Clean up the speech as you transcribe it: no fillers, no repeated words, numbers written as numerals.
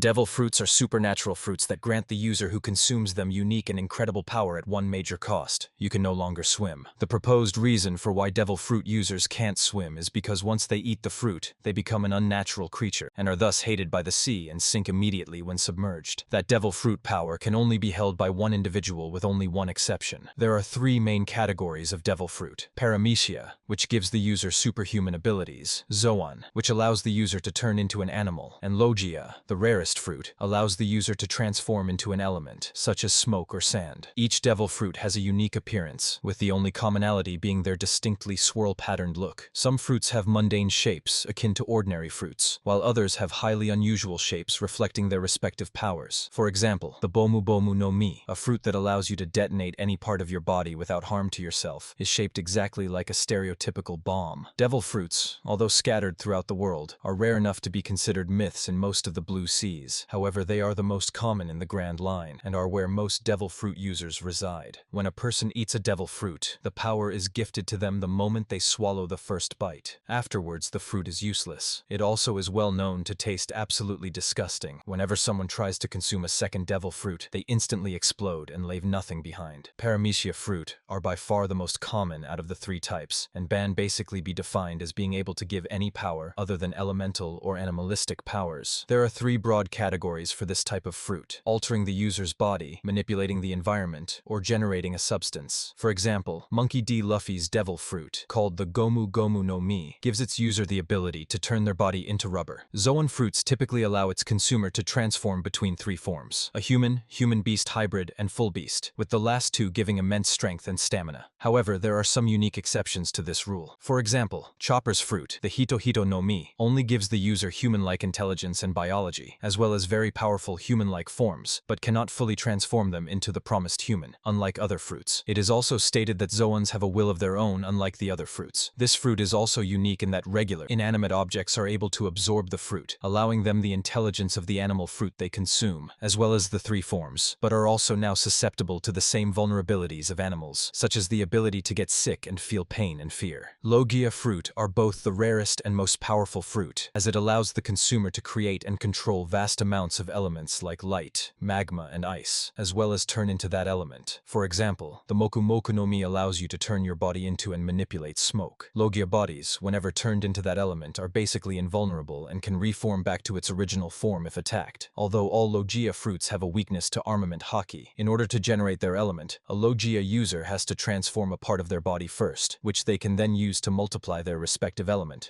Devil fruits are supernatural fruits that grant the user who consumes them unique and incredible power at one major cost. You can no longer swim. The proposed reason for why devil fruit users can't swim is because once they eat the fruit, they become an unnatural creature and are thus hated by the sea and sink immediately when submerged. That devil fruit power can only be held by one individual with only one exception. There are three main categories of devil fruit. Paramecia, which gives the user superhuman abilities. Zoan, which allows the user to turn into an animal. And Logia, the rarest fruit, allows the user to transform into an element, such as smoke or sand. Each devil fruit has a unique appearance, with the only commonality being their distinctly swirl-patterned look. Some fruits have mundane shapes, akin to ordinary fruits, while others have highly unusual shapes reflecting their respective powers. For example, the Bomu Bomu no Mi, a fruit that allows you to detonate any part of your body without harm to yourself, is shaped exactly like a stereotypical bomb. Devil fruits, although scattered throughout the world, are rare enough to be considered myths in most of the blue seas. However, they are the most common in the Grand Line, and are where most devil fruit users reside. When a person eats a devil fruit, the power is gifted to them the moment they swallow the first bite. Afterwards, the fruit is useless. It also is well known to taste absolutely disgusting. Whenever someone tries to consume a second devil fruit, they instantly explode and leave nothing behind. Paramecia fruit are by far the most common out of the three types, and can basically be defined as being able to give any power other than elemental or animalistic powers. There are three broad categories for this type of fruit: altering the user's body, manipulating the environment, or generating a substance. For example, Monkey D. Luffy's devil fruit, called the Gomu Gomu no Mi, gives its user the ability to turn their body into rubber. Zoan fruits typically allow its consumer to transform between three forms: a human-beast hybrid, and full beast, with the last two giving immense strength and stamina. However, there are some unique exceptions to this rule. For example, Chopper's fruit, the Hito Hito no Mi, only gives the user human-like intelligence and biology, as well as very powerful human-like forms, but cannot fully transform them into the promised human, unlike other fruits. It is also stated that Zoans have a will of their own, unlike the other fruits. This fruit is also unique in that regular, inanimate objects are able to absorb the fruit, allowing them the intelligence of the animal fruit they consume, as well as the three forms, but are also now susceptible to the same vulnerabilities of animals, such as the ability to get sick and feel pain and fear. Logia fruit are both the rarest and most powerful fruit, as it allows the consumer to create and control vast amounts of elements like light, magma, and ice, as well as turn into that element. For example, the Moku Moku no Mi allows you to turn your body into and manipulate smoke. Logia bodies, whenever turned into that element, are basically invulnerable and can reform back to its original form if attacked. Although all Logia fruits have a weakness to armament haki, in order to generate their element, a Logia user has to transform a part of their body first, which they can then use to multiply their respective element.